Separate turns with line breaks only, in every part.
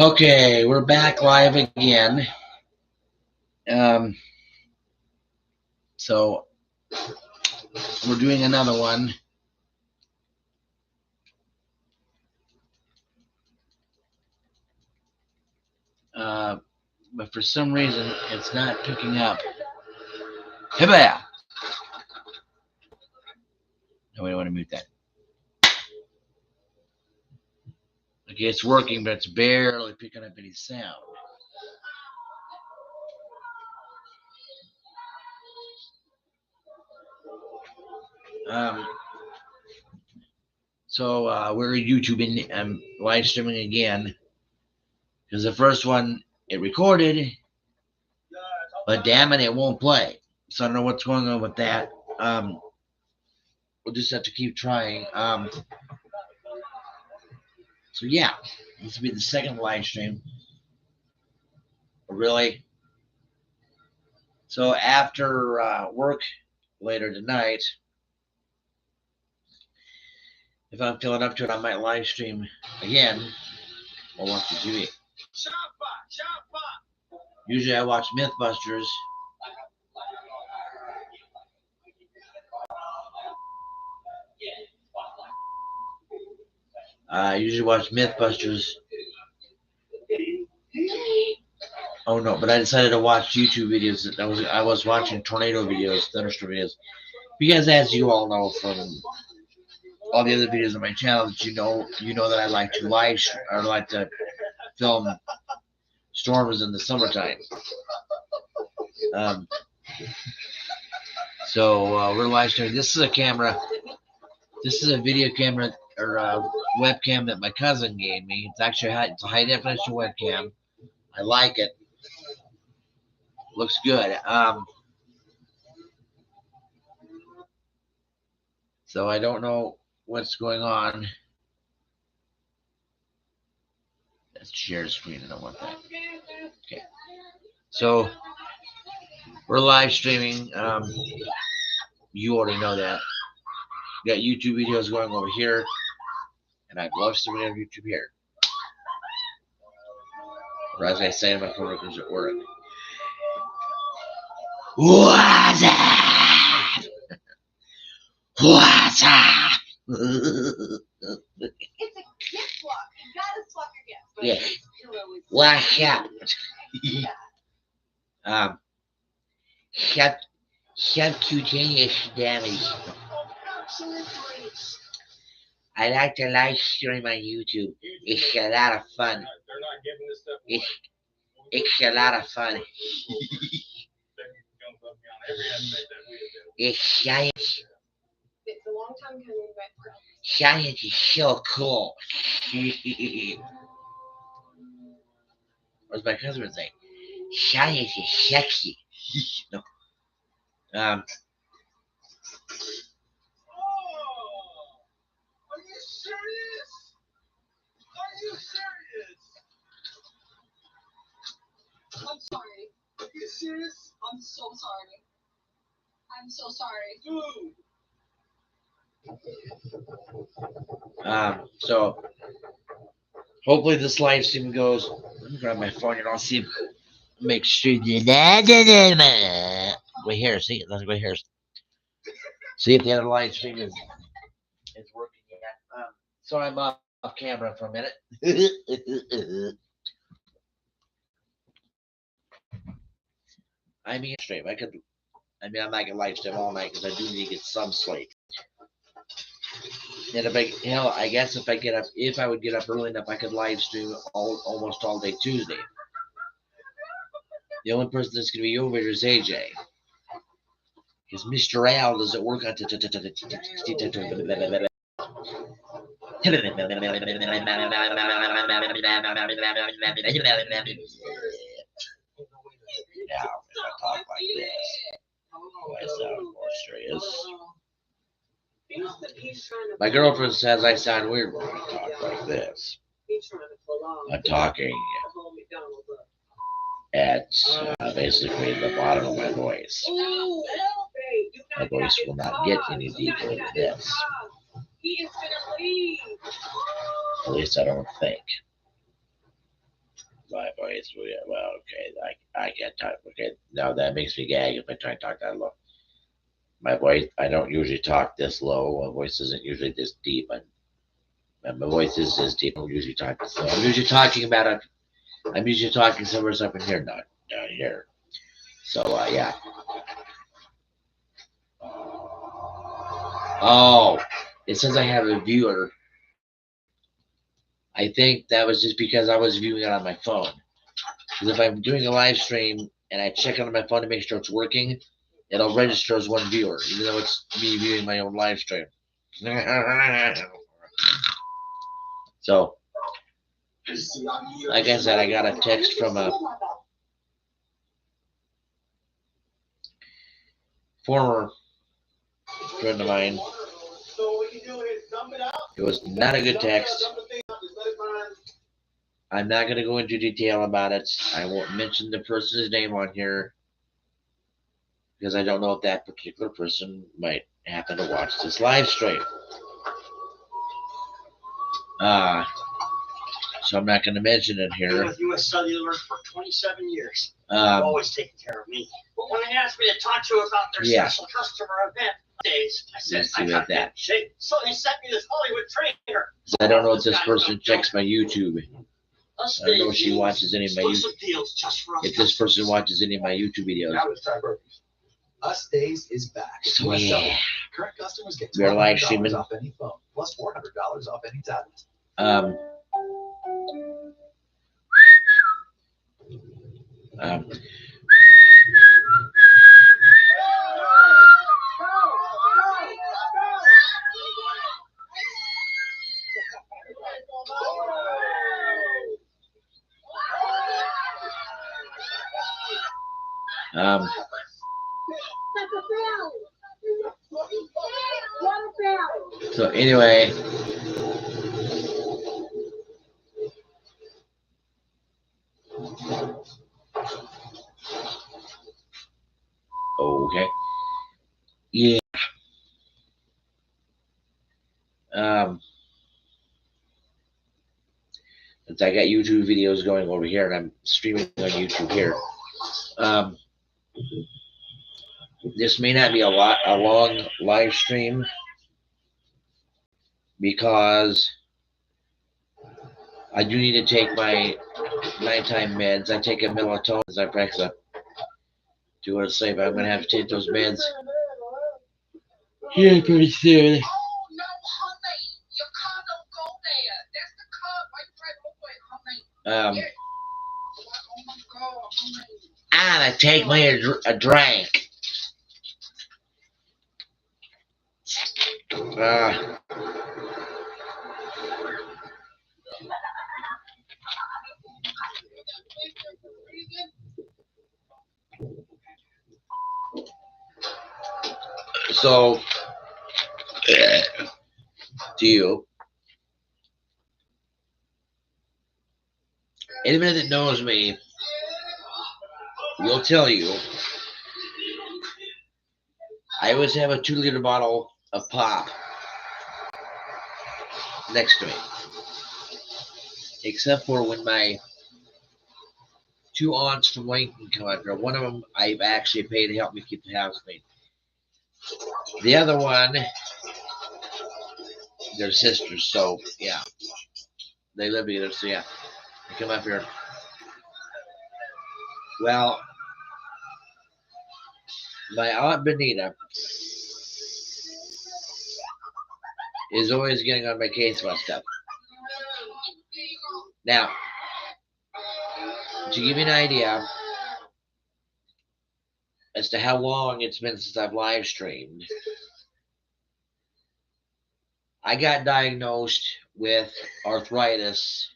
Okay, we're back live again. So we're doing another one. But for some reason, it's not picking up. Hibbaya! No, we don't want to mute that. Okay, it's working, but it's barely picking up any sound. So we're YouTubing, live streaming again, because the first one it recorded, but damn it, it won't play. So I don't know what's going on with that. We'll just have to keep trying. So yeah, this will be the second live stream. Really? So after work later tonight, if I'm feeling up to it, I might live stream again or watch the TV. Usually I watch Mythbusters. I usually watch Mythbusters. Oh no, but I decided to watch YouTube videos. I was watching tornado videos, thunderstorm videos. Because as you all know from all the other videos on my channel, that you know that I like to like to film storms in the summertime. So we're live streaming. This is a camera. This is a video camera or webcam that my cousin gave me. It's actually it's a high definition webcam. I like it. Looks good. So I don't know what's going on. Let's share the screen. I don't want that. Okay. So we're live streaming. You already know that. We got YouTube videos going over here, and I've live streaming on YouTube here. Or as I say, my coworkers at work. What's up? What's up?
It's a gift swap. You gotta swap your
Yeah.
gift.
What's up? Subcutaneous damage. I like to live stream on YouTube. It's a lot of fun. It's a lot of fun. It's science.
It's a long time coming, but
Science is so cool. What's my husband saying? Science is sexy. No.
Are you serious? Are you serious?
I'm sorry.
Are you serious?
I'm so sorry. I'm so sorry.
Dude.
So hopefully this live stream goes. Let me grab my phone and I'll see. Make sure that wait here. See, let's go here. See if the other live stream is working yet. So I'm off camera for a minute. I mean, stream. I'm not gonna live stream all night because I do need to get some sleep. And I guess if I would get up early enough, I could live stream almost all day Tuesday. The only person that's gonna be over here is AJ, because Mr. Al doesn't work on. Now, if I talk like this, do I sound more serious? My girlfriend says I sound weird when I talk like this. I'm talking at basically the bottom of my voice. My voice will not get any deeper than this. At least I don't think. My voice, well, okay, I can't talk. Okay, now that makes me gag if I try and talk that low. My voice, I don't usually talk this low. My voice isn't usually this deep. My voice is this deep. I don't usually talk this low. I'm usually talking about it. I'm usually talking somewhere up in here, not down here. So, yeah. Oh, it says I have a viewer. I think that was just because I was viewing it on my phone. Because if I'm doing a live stream and I check it on my phone to make sure it's working, it'll register as one viewer, even though it's me viewing my own live stream. So, like I said, I got a text from a former friend of mine. It was not a good text. I'm not going to go into detail about it. I won't mention the person's name on here because I don't know if that particular person might happen to watch this live stream. So I'm not going to mention it here.
I've been with U.S. Cellular for 27 years. They've always taken care of me. But when they asked me to talk to you about their special customer event days, I said, I got that shape. So they sent me this Hollywood trainer.
I don't know if this person checks my YouTube. I don't know if she watches any of my YouTube. If this person watches any of my YouTube videos.
Us Days is back.
So yeah.
Current customers get
We're live
$200
streaming.
off any phone, plus $400 off any tablet.
So anyway, okay, yeah. Since I got YouTube videos going over here, and I'm streaming on YouTube here. This may not be a long live stream because I do need to take my nighttime meds. I take a melatonin as I practice to go to sleep. I'm gonna have to take those meds here pretty soon.
Oh no, honey, your car don't go there. That's the car right there, honey. Oh my God, honey.
I'm gonna take me a drink. So, to you, anybody that knows me will tell you I always have a 2-liter bottle of pop next to me, except for when my 2 aunts from Lincoln come out here. One of them I've actually paid to help me keep the house clean. The other one, they're sisters, so yeah, they live together. So yeah, they come up here. Well, my Aunt Benita is always getting on my case about stuff. Now, to give you an idea as to how long it's been since I've live streamed, I got diagnosed with arthritis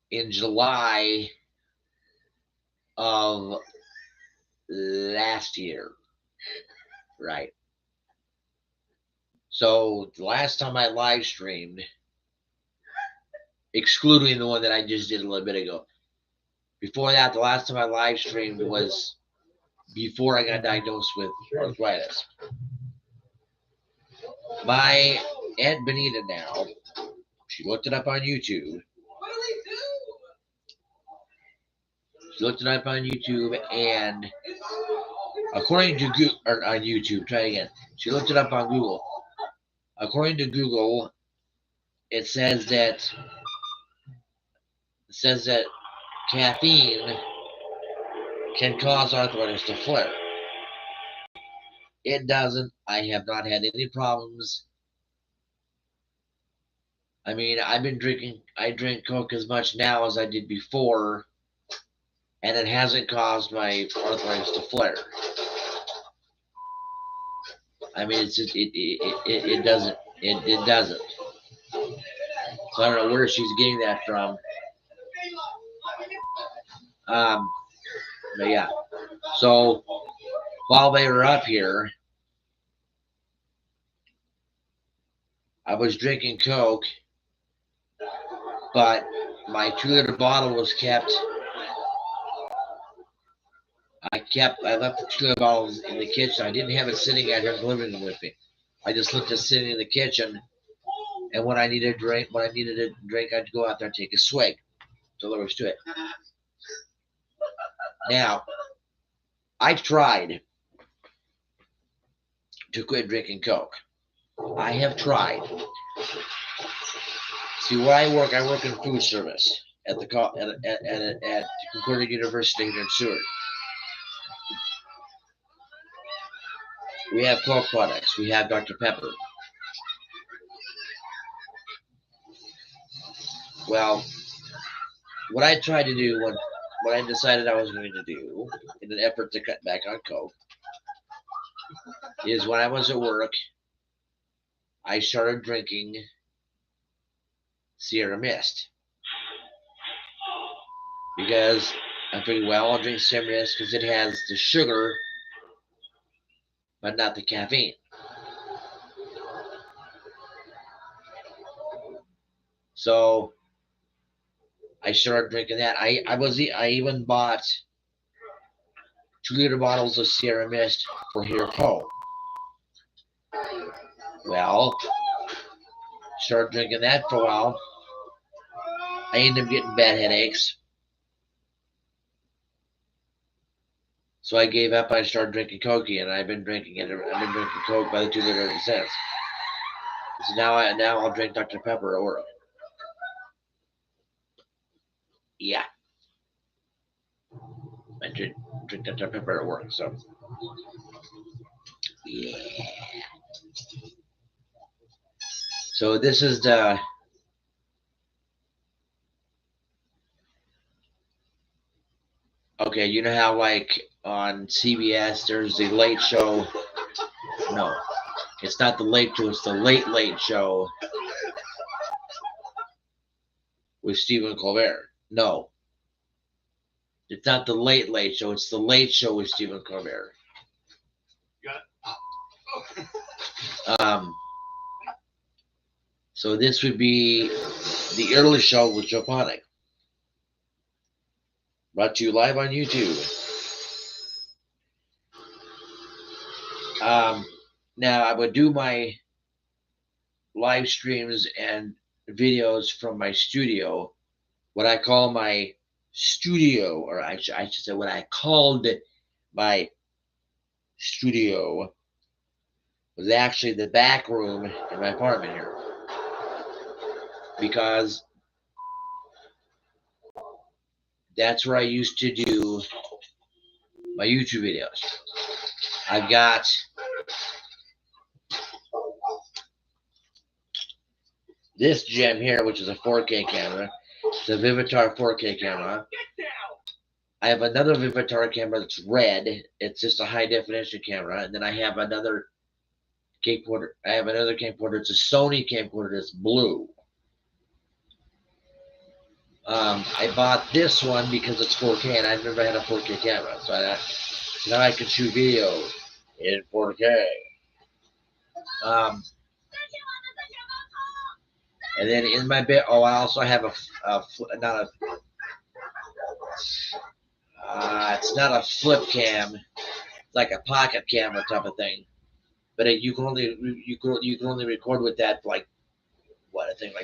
in July of last year, right? So the last time I live streamed, excluding the one that I just did a little bit ago, before that, the last time I live streamed was before I got diagnosed with arthritis. My Aunt Benita now, she looked it up on YouTube. She looked it up on YouTube, and according to Google, or on YouTube, try again. She looked it up on Google. According to Google, it says that caffeine can cause arthritis to flare. It doesn't. I have not had any problems. I mean, I drink Coke as much now as I did before, and it hasn't caused my arthritis to flare. I mean, it doesn't. It doesn't. So I don't know where she's getting that from. But yeah. So while they were up here, I was drinking Coke, but my 2-liter bottle was kept. I left the 2-liter bottles in the kitchen. I didn't have it sitting out here in the living room with me. I just left it sitting in the kitchen. And when I needed a drink, I'd go out there and take a swig. So there was to it. Now, I tried to quit drinking Coke. I have tried. See, where I work in food service at Concordia University here in Seward. We have Coke products. We have Dr. Pepper. Well, what I tried to do what I decided I was going to do in an effort to cut back on Coke is when I was at work, I started drinking Sierra Mist. Because I figured, well, I'll drink Sierra Mist because it has the sugar, but not the caffeine. So I started drinking that. I even bought 2-liter bottles of Sierra Mist for here at home. Well, started drinking that for a while. I ended up getting bad headaches. So I gave up. I started drinking Coke, and I've been drinking it. I've been drinking Coke by the 2-liter ever since. So now I'll drink Dr. Pepper at work. Yeah. I drink Dr. Pepper at work, so yeah. So this is the okay, you know how like on CBS there's the late show. No, it's not the late show, it's the late show with Stephen Colbert. No. It's not the late show, it's the late show with Stephen Colbert. So this would be the early show with Joe Ponick. Brought to you live on YouTube. Now I would do my live streams and videos from my studio. What I call my studio, or I should say what I called my studio, was actually the back room in my apartment here. Because that's where I used to do my YouTube videos. I've got this gem here, which is a 4K camera. It's a Vivitar 4K camera. I have another Vivitar camera that's red. It's just a high definition camera. And then I have another camcorder. It's a Sony camcorder that's blue. I bought this one because it's 4K, and I've never had a 4K camera, so now I can shoot video in 4K. And then in my bed, I also have it's not a flip cam, it's like a pocket camera type of thing. But you can only record with that for like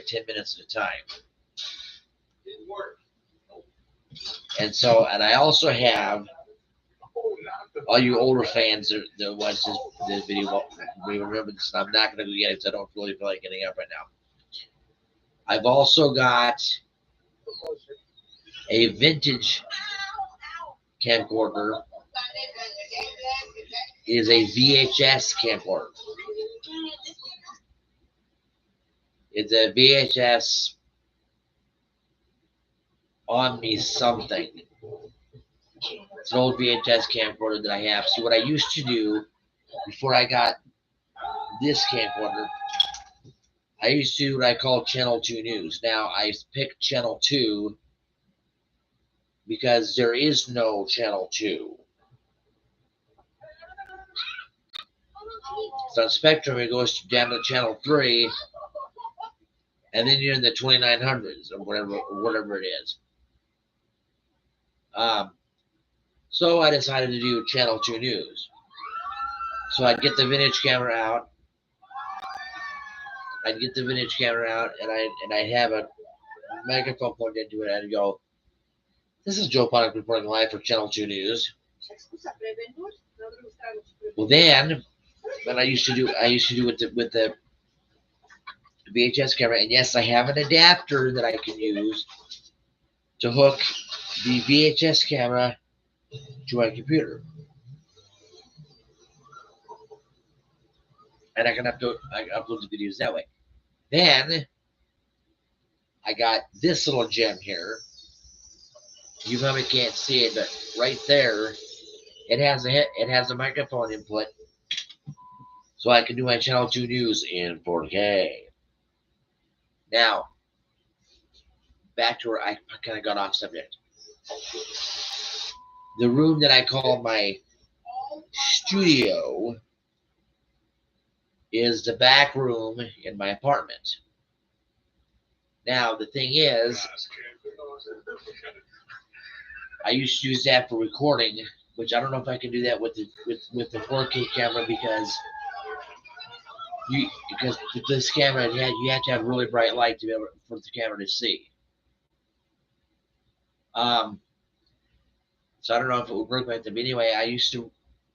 10 minutes at a time. Didn't work. And I also have all you older fans that watch this video. We remember this. I'm not going to go get it because I don't really feel like getting up right now. I've also got a vintage camcorder. It is a VHS camcorder. It's a VHS Omni something. It's an old VHS camcorder that I have. See, what I used to do before I got this camcorder, I used to do what I call Channel 2 News. Now, I picked Channel 2 because there is no Channel 2. So on Spectrum, it goes down to Channel 3, and then you're in the 2900s or whatever it is. So I decided to do Channel 2 News. So I'd get the vintage camera out. And I'd have a microphone plugged into it, and I'd go, "This is Joe Ponick reporting live for Channel 2 News." Well, then, what I used to do with the VHS camera, and yes, I have an adapter that I can use to hook the VHS camera to my computer, and I can upload the videos that way. Then I got this little gem here. You probably can't see it, but right there, it has a microphone input, so I can do my Channel 2 News in 4K. Now, back to where I kind of got off subject. The room that I call my studio is the back room in my apartment. Now, the thing is, I used to use that for recording, which I don't know if I can do that with the 4K camera because with this camera you have to have really bright light to be able for the camera to see. So I don't know if it would work like that. But anyway, I used to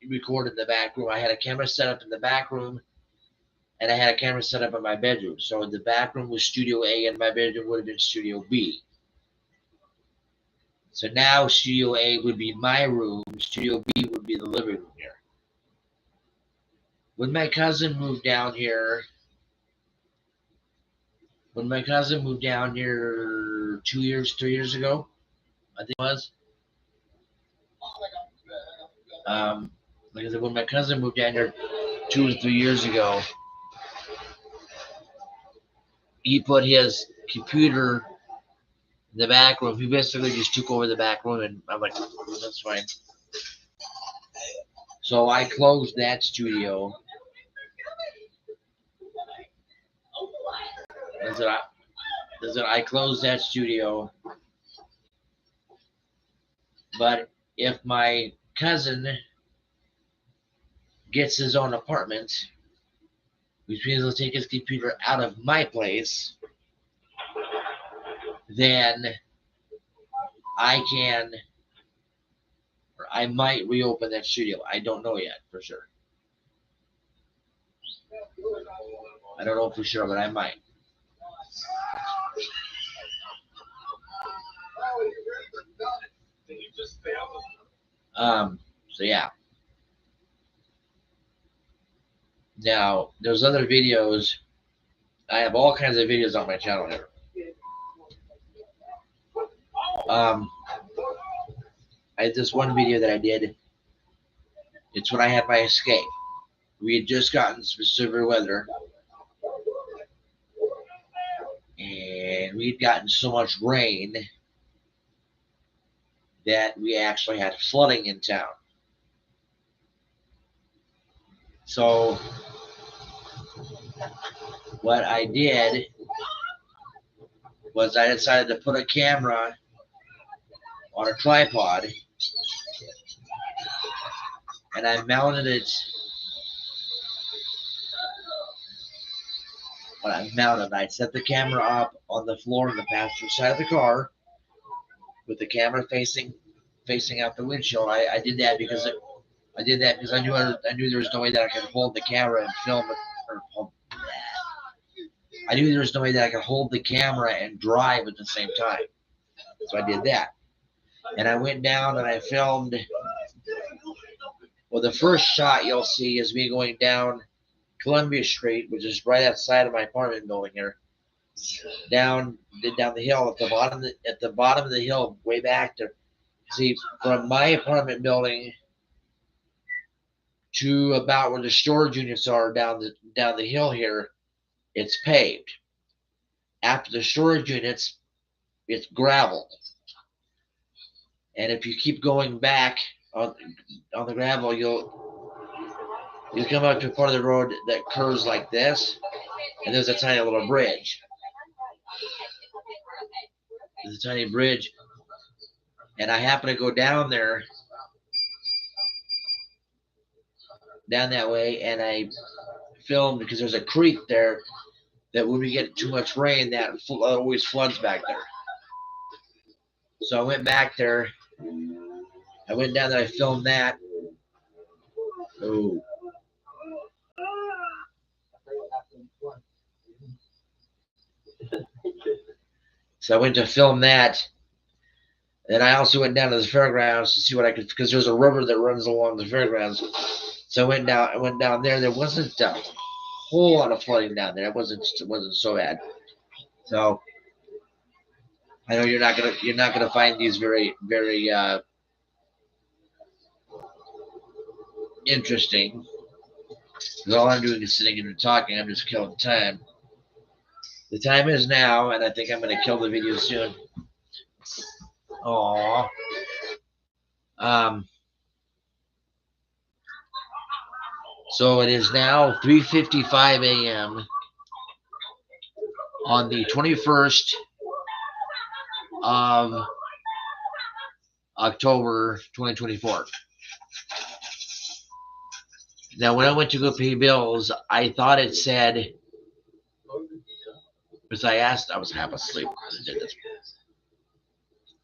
record in the back room. I had a camera set up in the back room, and I had a camera set up in my bedroom. So the back room was Studio A, and my bedroom would have been Studio B. So now Studio A would be my room. Studio B would be the living room here. When my cousin moved down here, 3 years ago, I think it was. Like I said, when my cousin moved down here 2 or 3 years ago, he put his computer in the back room. He basically just took over the back room, and I'm like, that's fine. So I closed that studio. I closed that studio. But if my cousin gets his own apartment, which means he'll take his computer out of my place, then I might reopen that studio. I don't know yet for sure. I don't know for sure, but I might. So yeah. Now, there's other videos. I have all kinds of videos on my channel here. I had this one video that I did. It's when I had my escape. We had just gotten some severe weather. And we'd gotten so much rain that we actually had flooding in town. So what I did was I decided to put a camera on a tripod, and I mounted it. I set the camera up on the floor on the passenger side of the car, with the camera facing out the windshield. I did that because I knew there was no way that I could hold the camera and film it. I knew there was no way that I could hold the camera and drive at the same time. So I did that. And I went down and I filmed. Well, the first shot you'll see is me going down Columbia Street, which is right outside of my apartment building here. Down the hill at the bottom of the hill, way back to see from my apartment building to about where the storage units are down the hill here. It's paved. After the storage units, it's gravel. And if you keep going back on the gravel, you'll come up to a part of the road that curves like this, and there's a tiny little bridge. There's a tiny bridge, and I happen to go down there, down that way, and I filmed because there's a creek there that when we get too much rain, that always floods back there. So I went back there. I went down there. I filmed that. Oh. So I went to film that. And I also went down to the fairgrounds to see what I could, because there's a river that runs along the fairgrounds. So I went down there. There wasn't a whole lot of flooding down there. It wasn't so bad. So I know you're not gonna find these very interesting. Because all I'm doing is sitting and talking. I'm just killing time. The time is now, and I think I'm gonna kill the video soon. Aww. So it is now 3:55 a.m. on the 21st of October 2024. Now, when I went to go pay bills, I thought it said, because I was half asleep when I did this.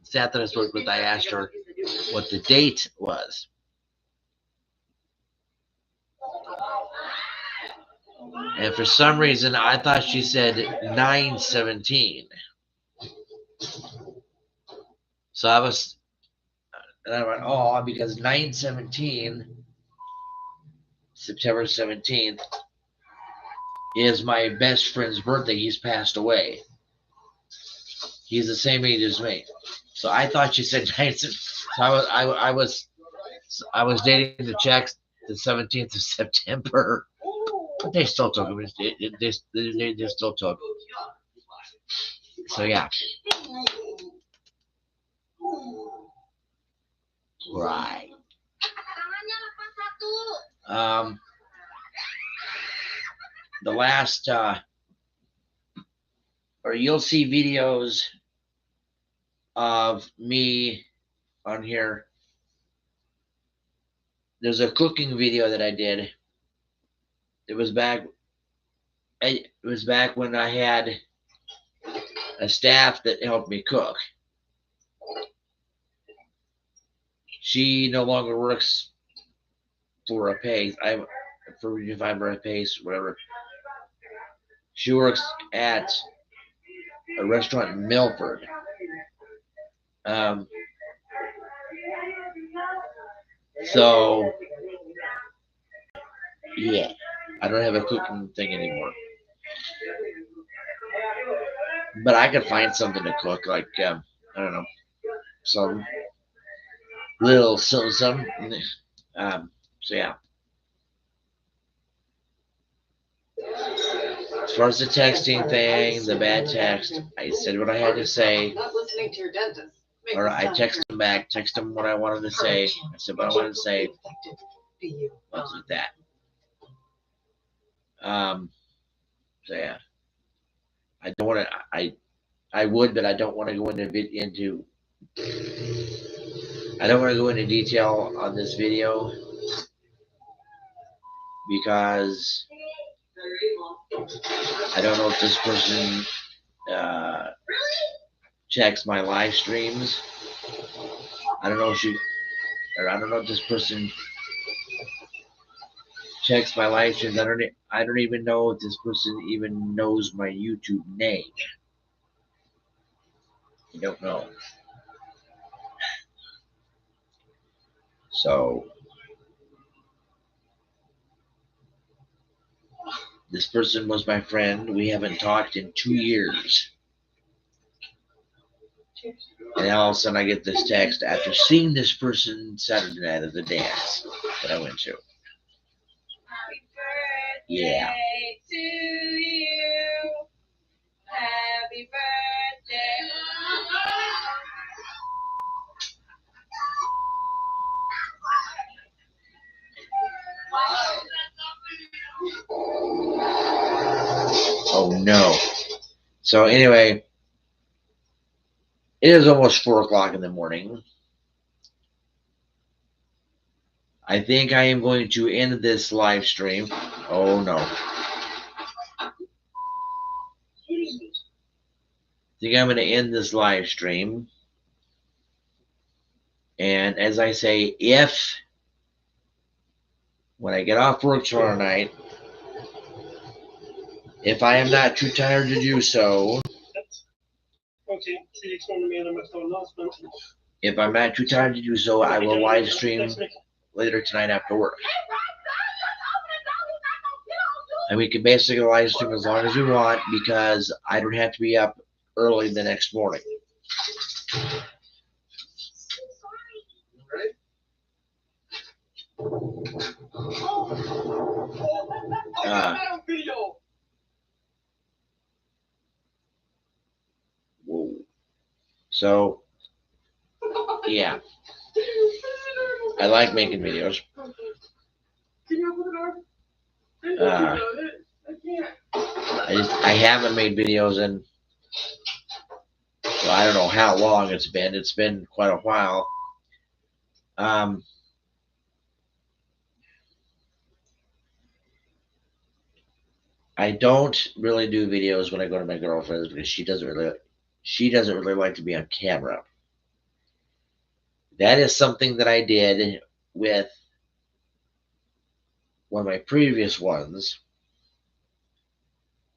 It's after this work, but I asked her what the date was. And for some reason, I thought she said 9/17. So I went, oh, because 9/17, September 17th, is my best friend's birthday. He's passed away. He's the same age as me. So I thought she said 9/17. So I was dating the checks the 17th of September. But they still took him. They still took. So yeah. Right. The last, or you'll see videos of me on here. There's a cooking video that I did. It was back when I had a staff that helped me cook. She no longer works for a pace. For if I'm a pace, whatever. She works at a restaurant in Milford. So yeah, I don't have a cooking thing anymore. But I could find something to cook, like I don't know, some little some. So yeah. As far as the texting thing, the bad text, I said what I had to say.
Not listening to your dentist.
Or I text them back, text them what I wanted to say. I said what I wanted to say. Wasn't that. So yeah. I don't want to. I would, but I don't want to go into. I don't want to go into detail on this video because I don't know if this person checks my live streams. I don't know if I don't know if this person checks my live streams. I don't even know if this person even knows my YouTube name. I don't know. So this person was my friend. We haven't talked in 2 years. And all of a sudden I get this text after seeing this person Saturday night at the dance that I went to.
Happy birthday
Yeah.
to you. Happy birthday.
Oh no. So anyway, it is almost 4 o'clock in the morning. I think I am going to end this live stream. Oh no. I think I'm going to end this live stream. And as I say, if when I get off work tomorrow night, if I am not too tired to do so, if I'm not too tired to do so, I will live stream later tonight after work. And we can basically live stream as long as we want because I don't have to be up early the next morning. Whoa. So, yeah. I like making videos. I haven't made videos in, well, I don't know how long it's been. It's been quite a while. I don't really do videos when I go to my girlfriend's because she doesn't really like to be on camera. That is something that I did with one of my previous ones.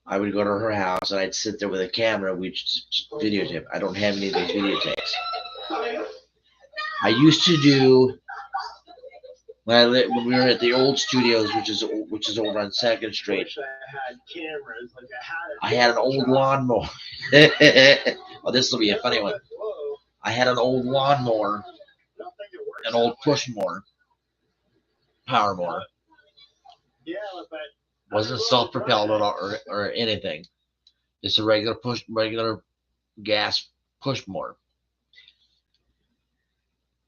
I would go to her house and I'd sit there with a camera. We'd just videotape. I don't have any of those videotapes. I used to do when we were at the old studios, which is over on 2nd Street. I had an old lawnmower. Oh, this will be a funny one. I had an old lawnmower, an old push mower, power mower. Wasn't self-propelled or anything. Just a regular gas push mower.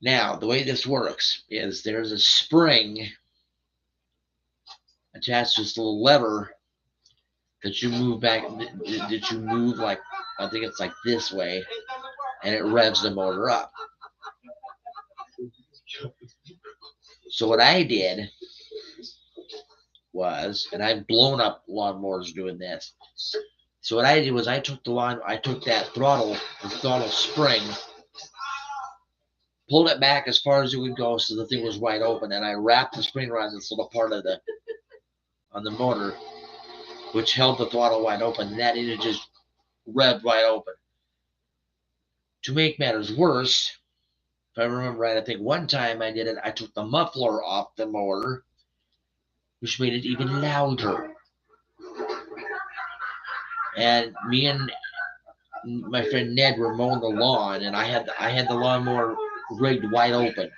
Now, the way this works is there's a spring attached to this little lever that you move back, that you move like, I think it's like this way, and it revs the motor up. So what I did was, and I've blown up lawnmowers doing this. So what I did was I took that throttle spring, pulled it back as far as it would go so the thing was wide open, and I wrapped the spring around this little part of on the motor, which held the throttle wide open, and that it just revved wide open. To make matters worse, if I remember right, I think one time I did it, I took the muffler off the motor, which made it even louder. And me and my friend Ned were mowing the lawn, and I had the lawnmower rigged wide open.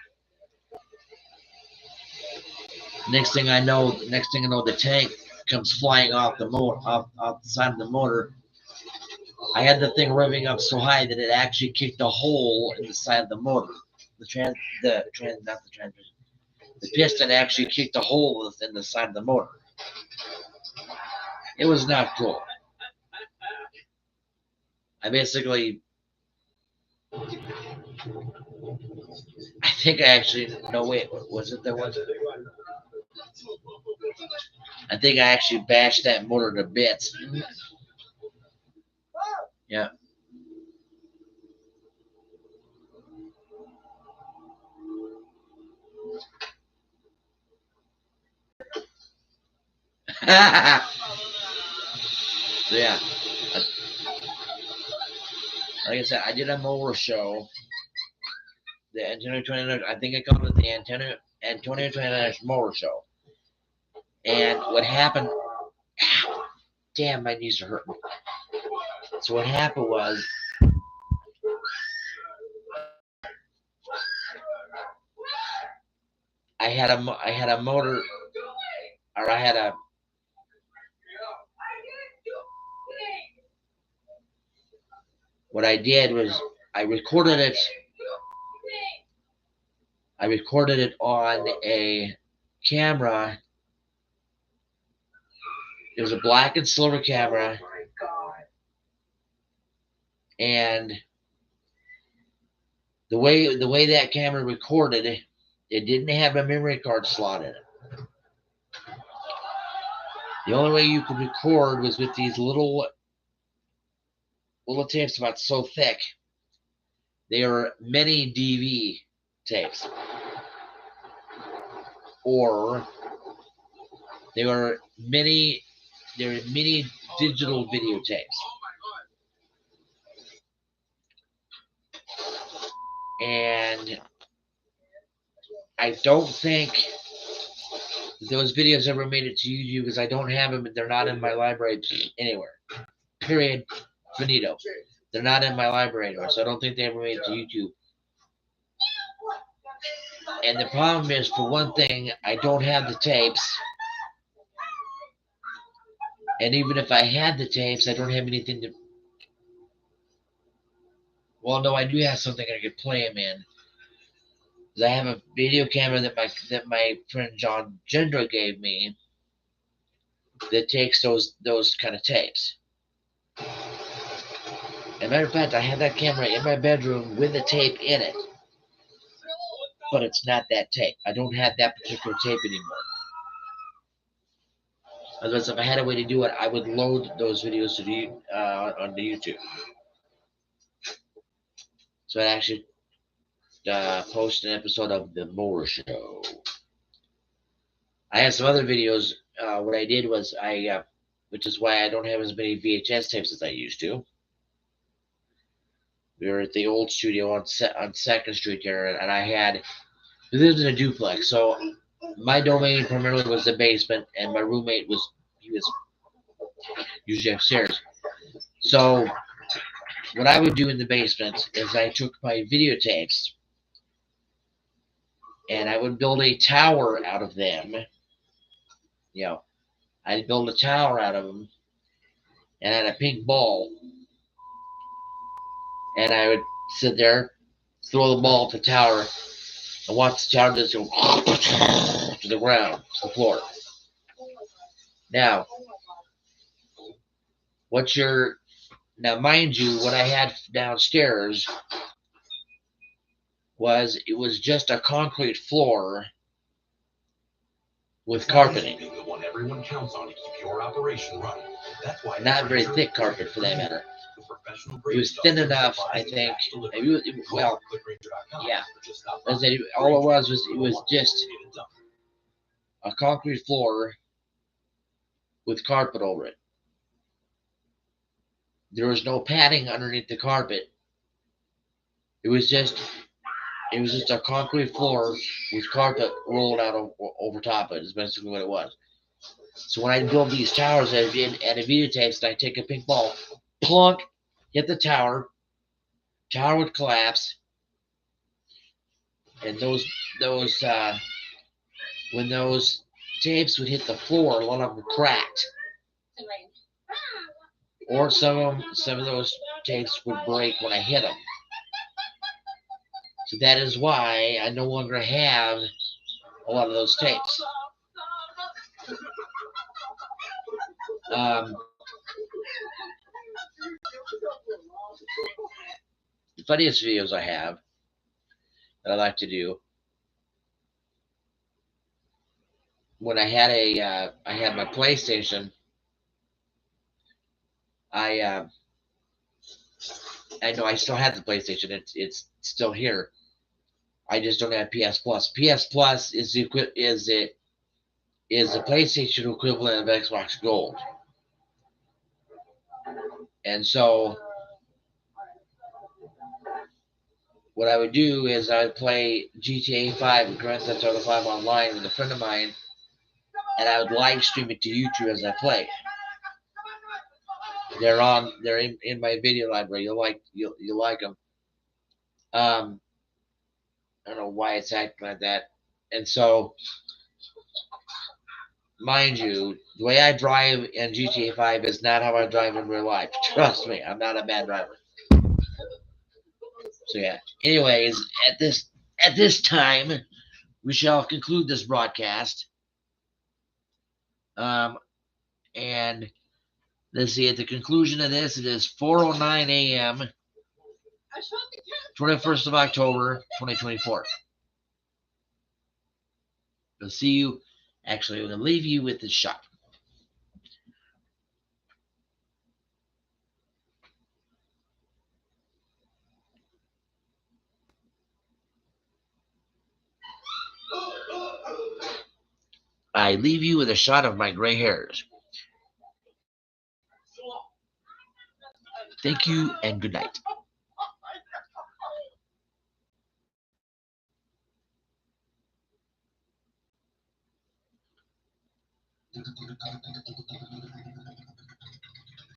Next thing I know, the tank comes flying off the motor, off the side of the motor. I had the thing revving up so high that it actually kicked a hole in the side of the motor. The piston actually kicked a hole in the side of the motor. It was not cool. I basically, I think I actually, no wait, was it there was? I think I actually bashed that motor to bits. Yeah. So yeah, like I said, I did a mower show. The Antonio 29, I think I called it the Antonio 29 mower show. And what happened? Damn, my knees are hurting. So what happened was, I had a motor, or I had a. What I did was I recorded it. I recorded it on a camera. It was a black and silver camera, and the way that camera recorded, it didn't have a memory card slot in it. The only way you could record was with these little tapes about so thick. They are mini DV tapes, or they were mini digital videotapes. And I don't think those videos ever made it to YouTube because I don't have them. They're not in my library anywhere. Period. Finito. They're not in my library anywhere, so I don't think they ever made it to YouTube. And the problem is, for one thing, I don't have the tapes. And even if I had the tapes, I don't have anything to... Well, no, I do have something I could play them in. I have a video camera that my friend John Gendra gave me that takes those kind of tapes. As a matter of fact, I have that camera in my bedroom with the tape in it, but it's not that tape. I don't have that particular tape anymore. Otherwise, if I had a way to do it, I would load those videos to onto YouTube. So I actually post an episode of the Mower Show. I have some other videos. What I did was which is why I don't have as many VHS tapes as I used to. We were at the old studio on 2nd Street here, and we lived in a duplex, so my domain primarily was the basement, and my roommate was usually upstairs. So what I would do in the basement is I took my videotapes and I would build a tower out of them. I'd build a tower out of them, and I had a pink ball, and I would sit there, throw the ball at the tower, and watch the tower just go to the ground, to the floor. Now, mind you, what I had downstairs was just a concrete floor with carpeting.
The one everyone counts on to keep your operation running. That's why
not very thick carpet, for that matter. It was thin enough, I think. Well, yeah. All it was just a concrete floor with carpet over it. There was no padding underneath the carpet. It was just a concrete floor with carpet rolled out over top of it, is basically what it was. So when I build these towers at a videotapes, and I take a pink ball, plunk, hit the tower would collapse, and when those tapes would hit the floor, a lot of them cracked. Or some of those tapes would break when I hit them. So that is why I no longer have a lot of those tapes. The funniest videos I have that I like to do, when I had my PlayStation, I know I still have the PlayStation. It's still here. I just don't have PS Plus. PS Plus is is the PlayStation equivalent of Xbox Gold. And so what I would do is I would play GTA 5 and Grand Theft Auto 5 online with a friend of mine, and I would live stream it to YouTube as I play. They're in my video library. You'll like them. I don't know why it's acting like that. And so, mind you, the way I drive in GTA 5 is not how I drive in real life. Trust me, I'm not a bad driver. So yeah. Anyways, at this time, we shall conclude this broadcast. And let's see. At the conclusion of this, it is 4:09 a.m. 21st of October, 2024. We'll see you. Actually, I'm going to leave you with this shot. I leave you with a shot of my gray hairs. Thank you and good night.